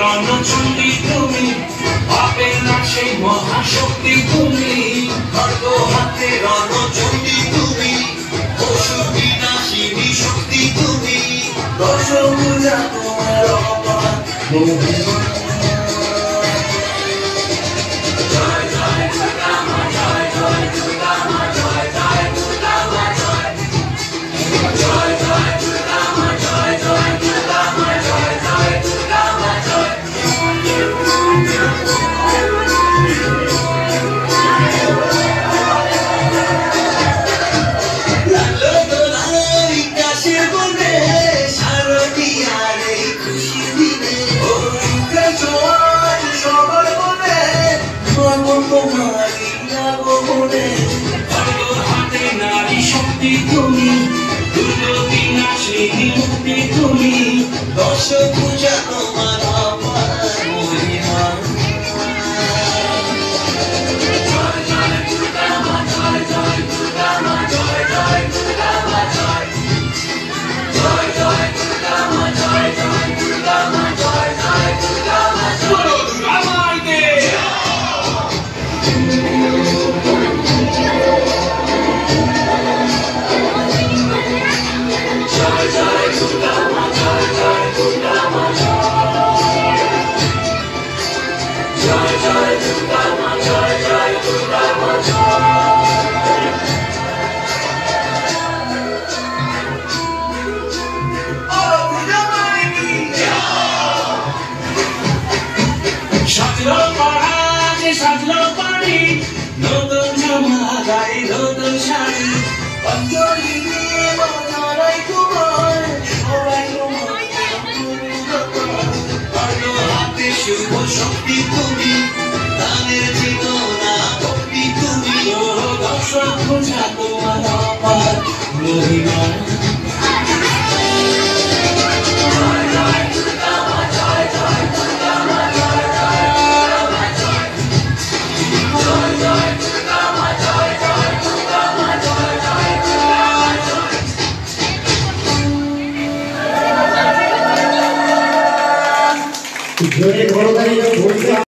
রণচণ্ডী তুমি, পাপের নাশে মহাশক্তি তুমি, খড়গ হাতে রণচণ্ডী তুমি, অসুর বিনাশিনী শক্তি তুমি, দশভুজা তোমার অপার মহিমা। নারী শক্তি তুমি, দুর্গতি নাশিনী মুক্তি তুমি, দশভুজা তোমার অপার মহিমা। জয় জয় দুর্গা মা, জয় জয় দুর্গা মা, জয় জয় দুর্গা মা, জয় জয় জয় দুর্গা মা, জয় জয় দুর্গা মা, জয় জয় দুর্গা মা, জয় দুর্গা মাইকে। জয় জয় দুর্গা মা, জয় জয় দুর্গা মা, জয় জয় দুর্গা মা, জয় জয় দুর্গা মা, সাজলো পাড়া যে সাজলো বাড়ি, নতুন জামা গায়ে নতুন শাড়ি, অঞ্জলি দিয়ে বাজারাই তোমার সবাই তোমার হাতে শুভ শক্তি তুমি, দানের চেতনা ভক্তি তুমি, দশভুজা তোমার অপার মহিমা। জোরে বড় গাড়ি